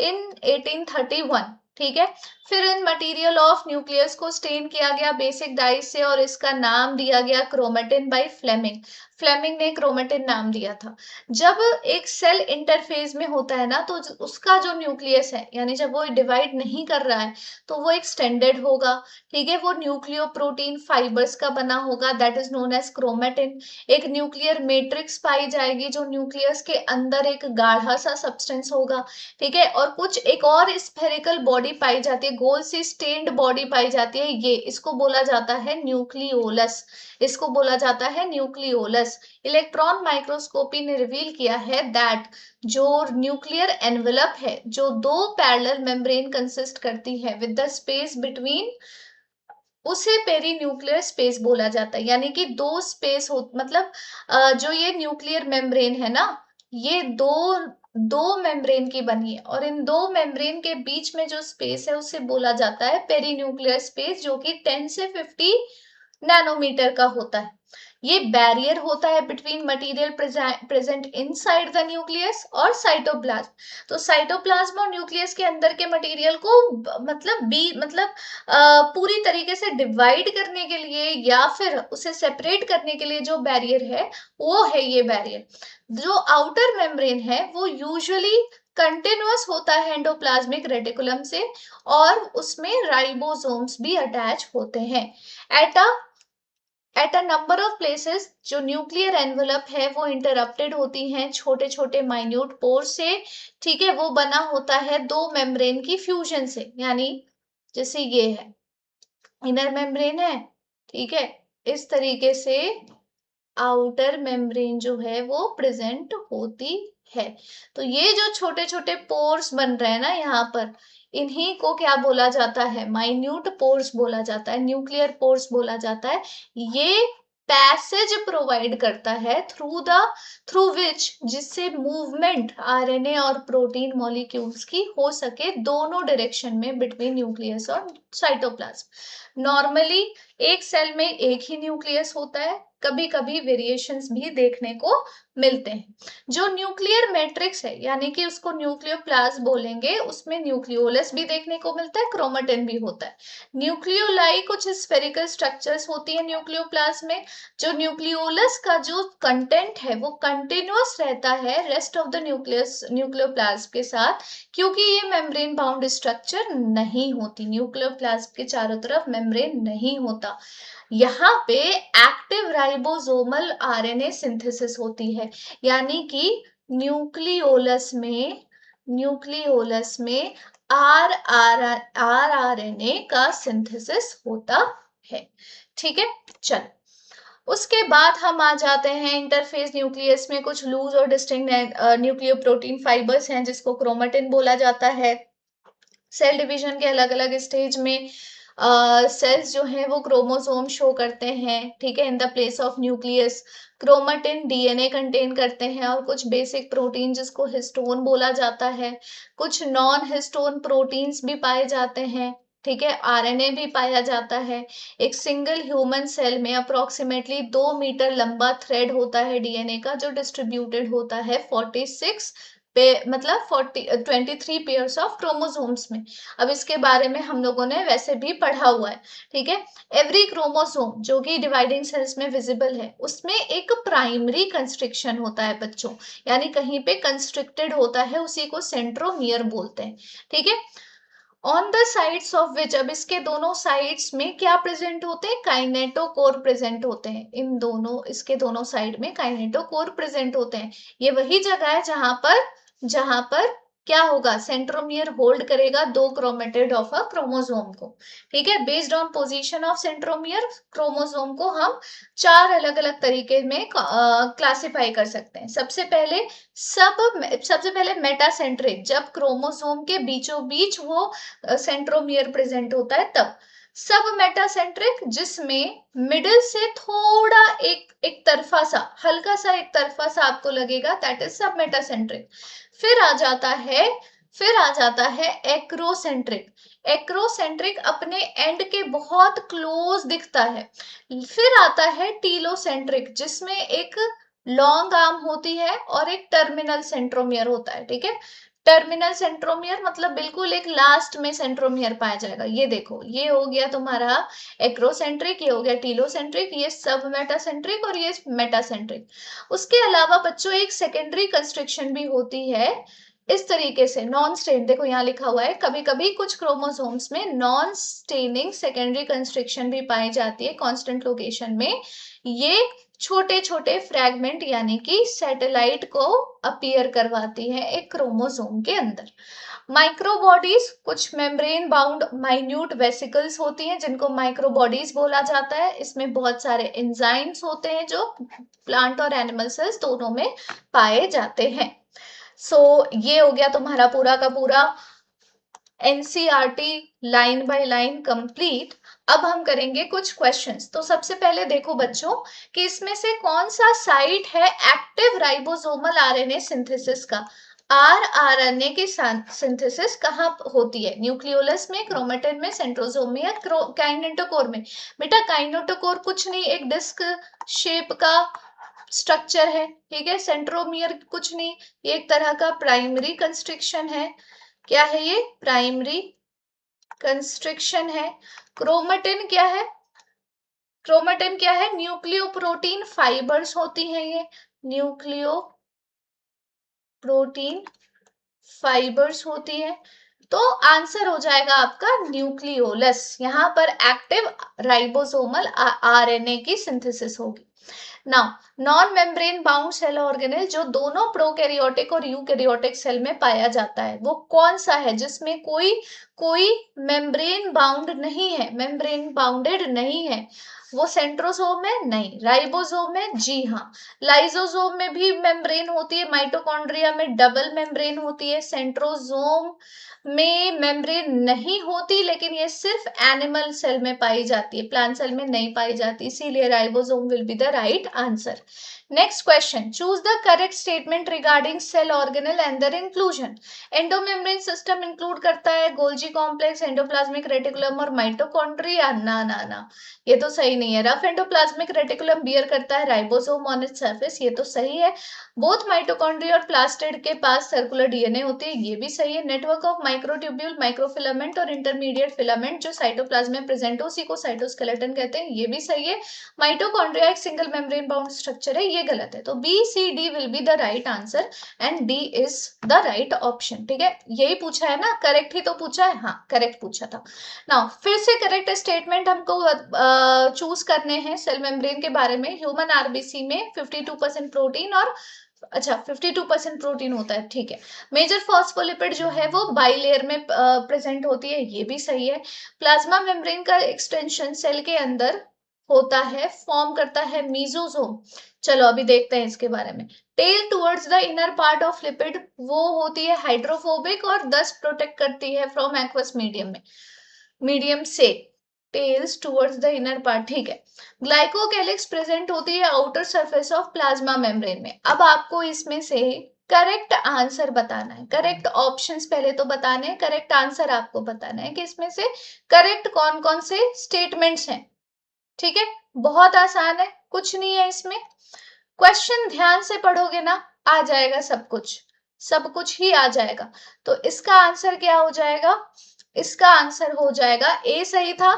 1831। ठीक है। फिर इन मटेरियल ऑफ न्यूक्लियस को स्टेन किया गया बेसिक डाई से और इसका नाम दिया गया क्रोमेटिन बाय फ्लेमिंग। फ्लेमिंग ने क्रोमेटिन नाम दिया था। जब एक सेल इंटरफेज में होता है ना, तो उसका जो न्यूक्लियस है, यानी जब वो डिवाइड नहीं कर रहा है, तो वो एक्सटेंडेड होगा। ठीक है, वो न्यूक्लियो प्रोटीन फाइबर्स का बना होगा, that is known as chromatin. एक न्यूक्लियर मैट्रिक्स पाई जाएगी, जो न्यूक्लियस के अंदर एक गाढ़ा सा सब्सटेंस होगा। ठीक है, और कुछ एक और स्फेरिकल बॉडी पाई जाती है, गोल सी स्टेन्ड बॉडी पाई जाती है, ये इसको बोला जाता है न्यूक्लियोलस। इसको बोला जाता है न्यूक्लियोलस। इलेक्ट्रॉन माइक्रोस्कोपी ने रिवील किया है दैट जो न्यूक्लियर एनवेलप है, जो दो पैरेलल मेम्ब्रेन कंसिस्ट करती है विद द स्पेस बिटवीन, उसे पेरी न्यूक्लियर स्पेस बोला जाता है। यानी कि दो स्पेस हो, मतलब जो ये न्यूक्लियर मेम्ब्रेन है ना, ये दो दो मेम्ब्रेन की बनी है, और इन दो मेम्ब्रेन के बीच में जो स्पेस है उसे बोला जाता है पेरी न्यूक्लियर स्पेस, जो कि 10 से 50 नैनोमीटर का होता है। ये बैरियर होता है between material present inside the nucleus और साइटोप्लाज्म। तो साइटोप्लाज्म और न्यूक्लियस के अंदर के मटेरियल को मतलब पूरी तरीके से डिवाइड करने के लिए या फिर उसे सेपरेट करने के लिए जो बैरियर है, वो है ये बैरियर। जो आउटर मेम्ब्रेन है वो यूजुअली कंटिन्यूअस होता है एंडोप्लाज्मिक रेटिकुलम से, और उसमें राइबोसोम्स भी अटैच होते हैं। At a number of places जो न्यूक्लियर एनवेलप है वो इंटरप्टेड होती हैं छोटे छोटे माइन्यूट पोर से। ठीक है, वो बना होता है दो मेम्ब्रेन की फ्यूजन से, यानी जैसे ये है इनर मेम्ब्रेन है, ठीक है, इस तरीके से आउटर मेम्ब्रेन जो है वो प्रेजेंट होती है। तो ये जो छोटे छोटे पोर्स बन रहे हैं ना यहाँ पर, इन्हीं को क्या बोला जाता है, माइन्यूट पोर्स बोला जाता है, न्यूक्लियर पोर्स बोला जाता है। ये पैसेज प्रोवाइड करता है थ्रू विच, जिससे मूवमेंट आरएनए और प्रोटीन मॉलिक्यूल्स की हो सके दोनों डायरेक्शन में बिटवीन न्यूक्लियस और साइटोप्लाज्म। नॉर्मली एक सेल में एक ही न्यूक्लियस होता है, कभी कभी वेरिएशंस भी देखने को मिलते हैं। जो न्यूक्लियर मैट्रिक्स है, यानी कि उसको न्यूक्लियोप्लाज्म बोलेंगे, उसमें न्यूक्लियोलस भी देखने को मिलता है, क्रोमेटिन भी होता है। न्यूक्लियोलाई कुछ स्फेरिकल स्ट्रक्चर्स होती है न्यूक्लियोप्लाज्म में। जो न्यूक्लियोलस का जो कंटेंट है वो कंटिन्यूअस रहता है रेस्ट ऑफ द न्यूक्लियोप्लाज्म के साथ, क्योंकि ये मेम्ब्रेन बाउंड स्ट्रक्चर नहीं होती, न्यूक्लियोप्लाज्म के चारों तरफ मेम्ब्रेन नहीं होता। यहाँ पे एक्टिव राइबोसोमल आरएनए सिंथेसिस होती है, यानी कि न्यूक्लियोलस में आरआरएनए का सिंथेसिस होता है। ठीक है, चल उसके बाद हम आ जाते हैं इंटरफेस न्यूक्लियस में कुछ लूज और डिस्टिंक्ट न्यूक्लियो प्रोटीन फाइबर्स हैं, जिसको क्रोमेटिन बोला जाता है। सेल डिवीजन के अलग अलग स्टेज में सेल्स जो हैं वो क्रोमोसोम शो करते हैं, ठीक है, in the place of nucleus. Chromatin DNA contain करते हैं, और कुछ बेसिक प्रोटीन जिसको हिस्टोन बोला जाता है, कुछ नॉन हिस्टोन प्रोटीन्स भी पाए जाते हैं। ठीक है, आरएनए भी पाया जाता है। एक सिंगल ह्यूमन सेल में अप्रोक्सीमेटली 2 मीटर लंबा थ्रेड होता है डीएनए का, जो डिस्ट्रीब्यूटेड होता है 46 पे, मतलब 23 पेयर्स ऑफ क्रोमोसोम्स में। अब इसके बारे में हम लोगों ने वैसे भी पढ़ा हुआ है। ठीक है, एवरी क्रोमोसोम जो कि डिवाइडिंग सेल्स में विजिबल है, उसमें एक प्राइमरी कंस्ट्रिक्शन होता है बच्चों, यानी कहीं पे कंस्ट्रिक्टेड होता है, उसी को सेंट्रोमियर बोलते हैं। ठीक है, on the sides of which, अब इसके दोनों साइड्स में क्या प्रेजेंट होते हैं, काइनेटोकोर प्रेजेंट होते हैं। इन दोनों, इसके दोनों साइड में काइनेटोकोर प्रेजेंट होते हैं। ये वही जगह है जहां पर क्या होगा, सेंट्रोमियर होल्ड करेगा दो क्रोमेटिड ऑफ अ क्रोमोसोम को। ठीक है, based on position of centromere, chromosome को हम चार अलग अलग तरीके में क्लासिफाई कर सकते हैं। सबसे पहले मेटासेंट्रिक, जब क्रोमोसोम के बीचों बीच वो सेंट्रोमियर प्रेजेंट होता है तब। सब मेटासेंट्रिक, जिसमें मिडिल से थोड़ा एक तरफा सा, हल्का सा एक तरफा सा आपको लगेगा, दैट इज सब मेटासेंट्रिक। फिर आ जाता है एक्रोसेंट्रिक। एक्रोसेंट्रिक अपने एंड के बहुत क्लोज दिखता है। फिर आता है टीलोसेंट्रिक, जिसमें एक लॉन्ग आर्म होती है और एक टर्मिनल सेंट्रोमियर होता है। ठीक है, टर्मिनल सेंट्रोमियर मतलब बिल्कुल एक लास्ट में सेंट्रोमियर पाया जाएगा। ये देखो, ये हो गया तुम्हारा एक्रोसेंट्रिक, ये हो गया टीलोसेंट्रिक, ये सब मेटासेंट्रिक और ये मेटासेंट्रिक। उसके अलावा बच्चों एक सेकेंडरी कंस्ट्रिक्शन भी होती है इस तरीके से, नॉन स्टेन, देखो यहाँ लिखा हुआ है, कभी कभी कुछ क्रोमोसोम्स में नॉन स्टेनिंग सेकेंडरी कंस्ट्रिक्शन भी पाई जाती है कांस्टेंट लोकेशन में। ये छोटे छोटे फ्रैगमेंट यानी कि सैटेलाइट को अपीयर करवाती है एक क्रोमोसोम के अंदर। माइक्रोबॉडीज कुछ मेम्ब्रेन बाउंड माइन्यूट वेसिकल्स होती हैं जिनको माइक्रोबॉडीज बोला जाता है। इसमें बहुत सारे एंजाइम्स होते हैं जो प्लांट और एनिमल सेल्स दोनों में पाए जाते हैं। ये हो गया तुम्हारा पूरा का पूरा NCERT line by line complete. अब हम करेंगे कुछ क्वेश्चंस। तो सबसे पहले देखो बच्चों कि इसमें से कौन सा साइट है एक्टिव राइबोसोमल आरएनए सिंथेसिस का। आरएनए की सिंथेसिस कहाँ होती है? न्यूक्लियोलस में, क्रोमेटिन में, सेंट्रोसोम में या काइनेटोकोर में? बेटा काइनेटोकोर कुछ नहीं, एक डिस्क शेप का स्ट्रक्चर है, ठीक है। सेंट्रोमियर कुछ नहीं, ये एक तरह का प्राइमरी कंस्ट्रिक्शन है। क्या है ये? प्राइमरी कंस्ट्रिक्शन है। क्रोमेटिन क्या है? क्रोमेटिन क्या है? न्यूक्लियो प्रोटीन फाइबर्स होती हैं ये, न्यूक्लियो प्रोटीन फाइबर्स होती है। तो आंसर हो जाएगा आपका न्यूक्लियोलस। यहाँ पर एक्टिव राइबोसोमल आरएनए की सिंथेसिस होगी। Now non membrane bound cell organelle जो दोनों प्रोकैरियोटिक और यूकैरियोटिक सेल में पाया जाता है वो कौन सा है जिसमें कोई कोई मेम्ब्रेन बाउंड नहीं है, मेम्ब्रेन बाउंडेड नहीं है? वो सेंट्रोसोम में नहीं, राइबोसोम में जी हाँ, लाइसोसोम में भी मेम्ब्रेन होती है, माइटोकॉन्ड्रिया में डबल मेम्ब्रेन होती है, सेंट्रोसोम में मेम्ब्रेन नहीं होती, लेकिन ये सिर्फ एनिमल सेल में पाई जाती है, प्लांट सेल में नहीं पाई जाती, इसीलिए ribosome will be the right answer. Next question, choose the correct statement regarding cell organelle and their inclusion. Endomembrane system include करता है गोल्जी कॉम्प्लेक्स, एंडोप्लाज्मिक रेटिकुलम और माइटोकॉन्ड्रिया? ना ना ना, ये तो सही नहीं है। रफ एंडोप्लाज्मिक रेटिकुलम बियर करता है राइबोसोम ऑन इट्स सरफेस, ये तो सही है। बोथ माइटोकॉन्ड्रिया और प्लास्टिड के पास सर्कुलर डीएनए होती है, ये भी सही है। नेटवर्क ऑफ माइक्रोट्यूब्यूल, माइक्रोफिलामेंट और इंटरमीडिएट फिलामेंट जो साइटोप्लाज्म में प्रेजेंट हो उसी को साइटोस्केलेटन कहते हैं, ये भी सही है। माइटोकॉन्ड्रिया एक सिंगल मेम्ब्रेन बाउंड स्ट्रक्चर है, ये गलत है। तो B C D will be the right answer and D is the right option, ठीक है। यही पूछा है ना, करेक्ट ही तो पूछा है, हाँ करेक्ट पूछा था। नाउ फिर से करेक्ट स्टेटमेंट हमको चूज करने हैं सेल मेम्ब्रेन के बारे में। ह्यूमन आरबीसी में 52% प्रोटीन और अच्छा 52% प्रोटीन होता है, ठीक है। मेजर फॉस्फोलिपिड जो है वो बाइलेयर में प्रेजेंट होती है, ये भी सही है। प्लाज्मा मेम्ब्रेन का एक्सटेंशन सेल के अंदर होता है, फॉर्म करता है मीजोसोम। चलो अभी देखते हैं इसके बारे में। Tail towards the inner part of lipid वो होती है हाइड्रोफोबिक और दस प्रोटेक्ट करती है फ्रॉम एक्वस मीडियम से। Tails towards the inner part, ठीक है। ग्लाइकोकेलिक्स प्रेजेंट होती है outer surface of plasma membrane में। अब आपको इसमें से करेक्ट आंसर बताना है, करेक्ट ऑप्शंस पहले तो बताने हैं, करेक्ट आंसर आपको बताना है कि इसमें से करेक्ट कौन कौन से स्टेटमेंट्स हैं, ठीक है। बहुत आसान है, कुछ नहीं है इसमें। क्वेश्चन ध्यान से पढ़ोगे ना, आ जाएगा सब कुछ, सब कुछ ही आ जाएगा। तो इसका आंसर क्या हो जाएगा? इसका आंसर हो जाएगा ए सही था,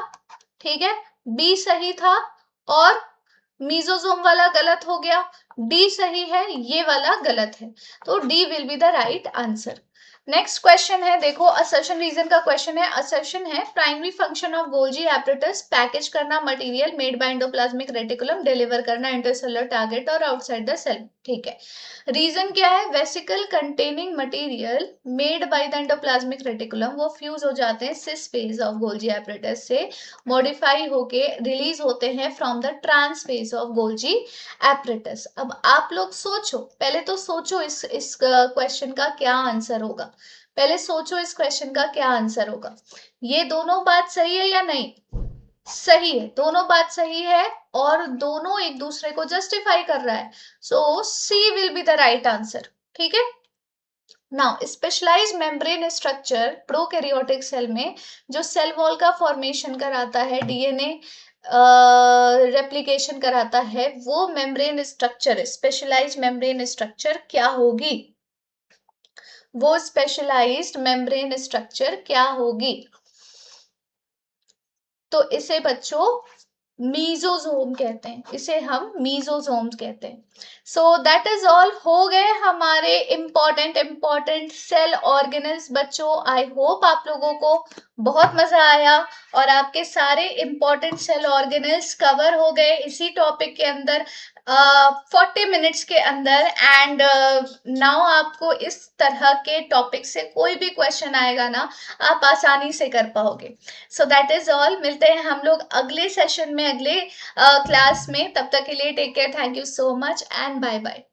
ठीक है, बी सही था और मीजोजोम वाला गलत हो गया, डी सही है, ये वाला गलत है। तो D will be the right answer. Next question है, देखो असर्शन रीजन का क्वेश्चन है। असर्शन है primary function of Golgi apparatus package करना material made by endoplasmic reticulum, deliver करना इंटरसेलुलर टारगेट और आउटसाइड द सेल, ठीक है। रीजन क्या है? Vesicle containing material made by the endoplasmic reticulum वो फ्यूज हो जाते हैं cis face of Golgi apparatus से, मॉडिफाई होके रिलीज होते हैं from the trans face of Golgi apparatus. अब आप लोग सोचो, पहले तो सोचो इस क्वेश्चन का क्या आंसर होगा, पहले सोचो इस क्वेश्चन का क्या आंसर होगा। ये दोनों बात सही है या नहीं? सही है, दोनों बात सही है और दोनों एक दूसरे को जस्टिफाई कर रहा है। So C will be the right answer, ठीक है। Now specialised membrane structure prokaryotic cell में जो सेल वॉल का फॉर्मेशन कराता है, डीएनए रेप्लिकेशन कराता है, वो membrane structure, specialised membrane structure क्या होगी? वो स्पेशलाइज्ड मेम्ब्रेन स्ट्रक्चर क्या होगी? तो इसे बच्चों मीजोजोम कहते हैं, इसे हम मीजोजोम कहते हैं। सो दैट इज ऑल, हो गए हमारे इंपॉर्टेंट सेल ऑर्गेनल्स बच्चों। आई होप आप लोगों को बहुत मजा आया और आपके सारे इंपॉर्टेंट सेल ऑर्गेनल्स कवर हो गए इसी टॉपिक के अंदर 40 मिनट्स के अंदर। एंड नाउ आपको इस तरह के टॉपिक से कोई भी क्वेश्चन आएगा ना, आप आसानी से कर पाओगे। सो दैट इज ऑल, मिलते हैं हम लोग अगले सेशन में, अगले क्लास में। तब तक के लिए take care, thank you so much and bye bye.